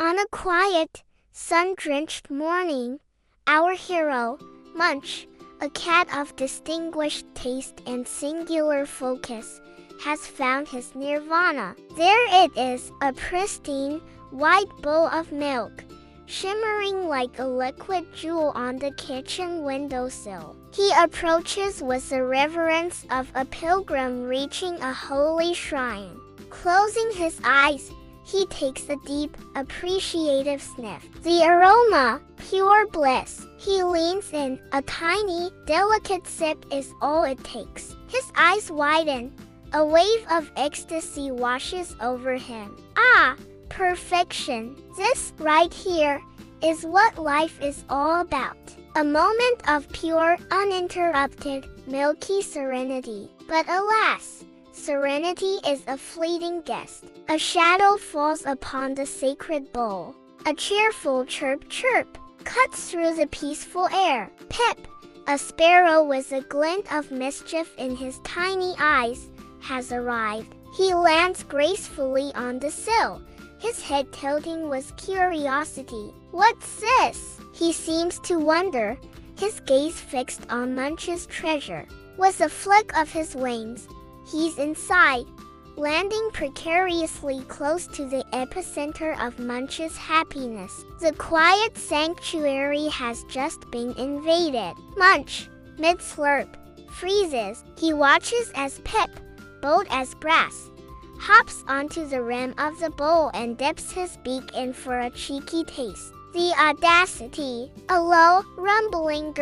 On a quiet, sun-drenched morning, our hero, Munch, a cat of distinguished taste and singular focus, has found his nirvana. There it is, a pristine, white bowl of milk, shimmering like a liquid jewel on the kitchen windowsill. He approaches with the reverence of a pilgrim reaching a holy shrine. Closing his eyes, he takes a deep, appreciative sniff. The aroma, pure bliss. He leans in. A tiny, delicate sip is all it takes. His eyes widen. A wave of ecstasy washes over him. Ah, perfection. This right here is what life is all about. A moment of pure, uninterrupted, milky serenity. But alas, serenity is a fleeting guest. A shadow falls upon the sacred bowl. A cheerful chirp chirp cuts through the peaceful air. Pip, a sparrow with a glint of mischief in his tiny eyes, has arrived. He lands gracefully on the sill, his head tilting with curiosity. What's this? He seems to wonder, his gaze fixed on Munch's treasure. With a flick of his wings, he's inside, landing precariously close to the epicenter of Munch's happiness. The quiet sanctuary has just been invaded. Munch, mid-slurp, freezes. He watches as Pip, bold as brass, hops onto the rim of the bowl and dips his beak in for a cheeky taste. The audacity! A low, rumbling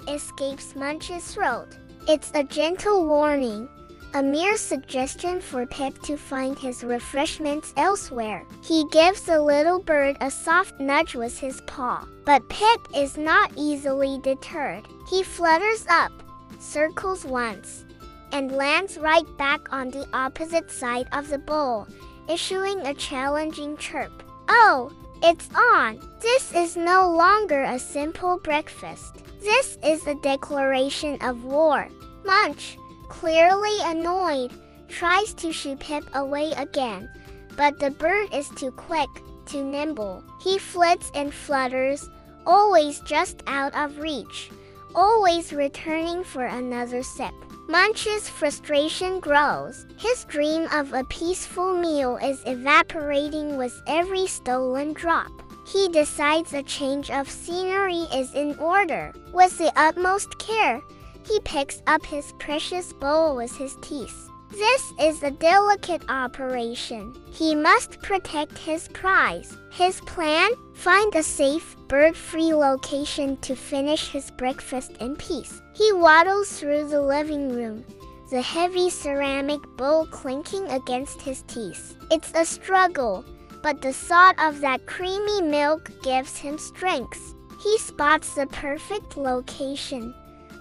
escapes Munch's throat. It's a gentle warning, a mere suggestion for Pip to find his refreshments elsewhere. He gives the little bird a soft nudge with his paw. But Pip is not easily deterred. He flutters up, circles once, and lands right back on the opposite side of the bowl, issuing a challenging chirp. Oh, it's on! This is no longer a simple breakfast. This is a declaration of war. Munch, clearly annoyed, tries to shoo Pip away again, but the bird is too quick, too nimble. He flits and flutters, always just out of reach, always returning for another sip. Munch's frustration grows. His dream of a peaceful meal is evaporating with every stolen drop. He decides a change of scenery is in order. With the utmost care, he picks up his precious bowl with his teeth. This is a delicate operation. He must protect his prize. His plan? Find a safe, bird-free location to finish his breakfast in peace. He waddles through the living room, the heavy ceramic bowl clinking against his teeth. It's a struggle, but the thought of that creamy milk gives him strength. He spots the perfect location.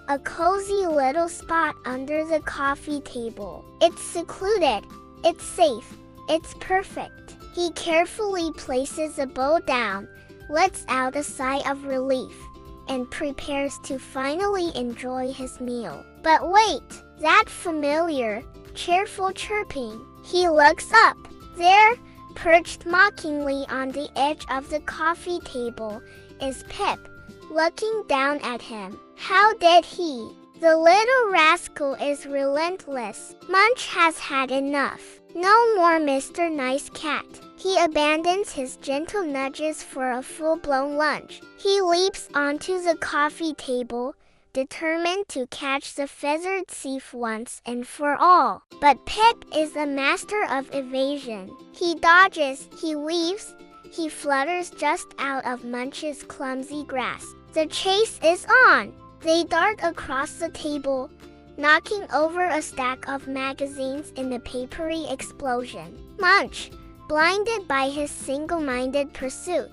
A cozy little spot under the coffee table. It's secluded, it's safe, it's perfect. He carefully places the bowl down, lets out a sigh of relief, and prepares to finally enjoy his meal. But wait, that familiar, cheerful chirping. He looks up. There, perched mockingly on the edge of the coffee table, is Pip, looking down at him. How did he? The little rascal is relentless. Munch has had enough. No more Mr. Nice Cat. He abandons his gentle nudges for a full-blown lunge. He leaps onto the coffee table, determined to catch the feathered thief once and for all. But Pip is a master of evasion. He dodges, he weaves, he flutters just out of Munch's clumsy grasp. The chase is on. They dart across the table, knocking over a stack of magazines in a papery explosion. Munch, blinded by his single-minded pursuit,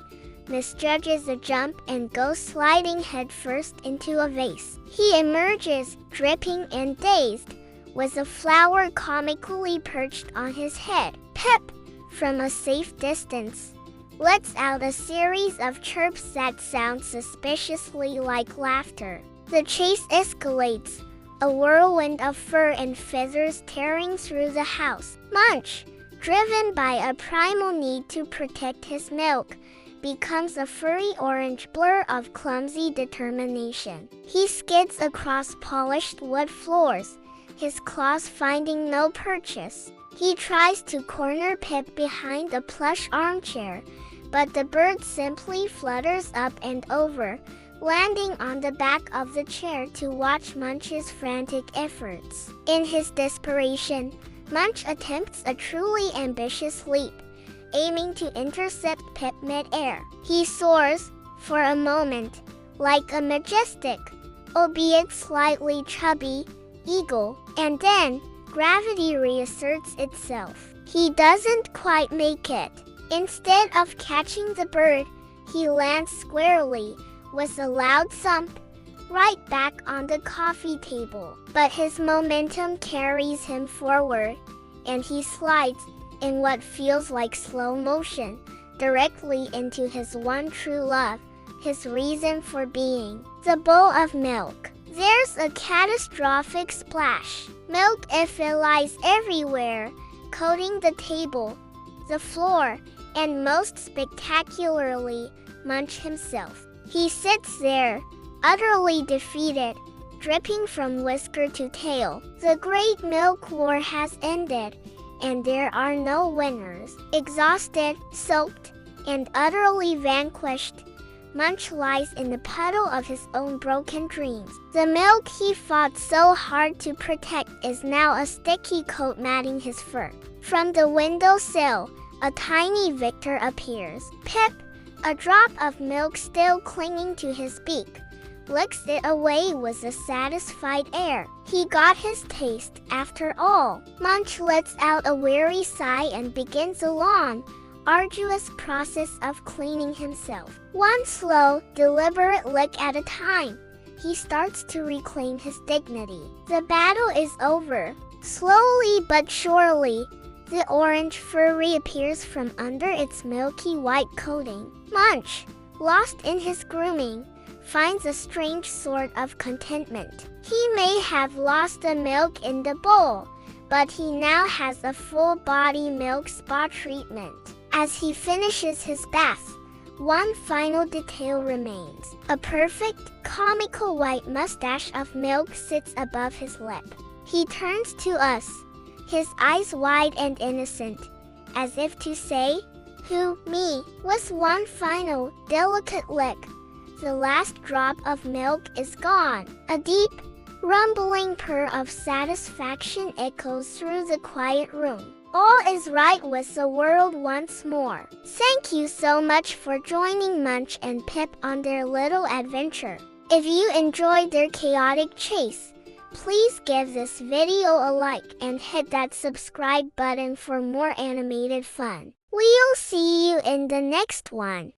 misjudges the jump and goes sliding headfirst into a vase. He emerges, dripping and dazed, with a flower comically perched on his head. Pip, from a safe distance, lets out a series of chirps that sound suspiciously like laughter. The chase escalates, a whirlwind of fur and feathers tearing through the house. Munch, driven by a primal need to protect his milk, becomes a furry orange blur of clumsy determination. He skids across polished wood floors, his claws finding no purchase. He tries to corner Pip behind a plush armchair, but the bird simply flutters up and over, landing on the back of the chair to watch Munch's frantic efforts. In his desperation, Munch attempts a truly ambitious leap, aiming to intercept Pip mid-air. He soars, for a moment, like a majestic, albeit slightly chubby, eagle, and then gravity reasserts itself. He doesn't quite make it. Instead of catching the bird, he lands squarely, with a loud thump, right back on the coffee table. But his momentum carries him forward, and he slides, in what feels like slow motion, directly into his one true love, his reason for being, the bowl of milk. There's a catastrophic splash. Milk lies everywhere, coating the table, the floor, and most spectacularly, Munch himself. He sits there, utterly defeated, dripping from whisker to tail. The great milk war has ended, and there are no winners. Exhausted, soaked, and utterly vanquished, Munch lies in the puddle of his own broken dreams. The milk he fought so hard to protect is now a sticky coat matting his fur. From the windowsill, a tiny victor appears. Pip, a drop of milk still clinging to his beak, licks it away with a satisfied air. He got his taste, after all. Munch lets out a weary sigh and begins a long, arduous process of cleaning himself. One slow, deliberate lick at a time, he starts to reclaim his dignity. The battle is over. Slowly but surely, the orange fur reappears from under its milky white coating. Munch, lost in his grooming, finds a strange sort of contentment. He may have lost the milk in the bowl, but he now has a full-body milk spa treatment. As he finishes his bath, one final detail remains. A perfect, comical white mustache of milk sits above his lip. He turns to us, his eyes wide and innocent, as if to say, "Who, me?" With one final, delicate lick, the last drop of milk is gone. A deep, rumbling purr of satisfaction echoes through the quiet room. All is right with the world once more. Thank you so much for joining Munch and Pip on their little adventure. If you enjoyed their chaotic chase, please give this video a like and hit that subscribe button for more animated fun. We'll see you in the next one.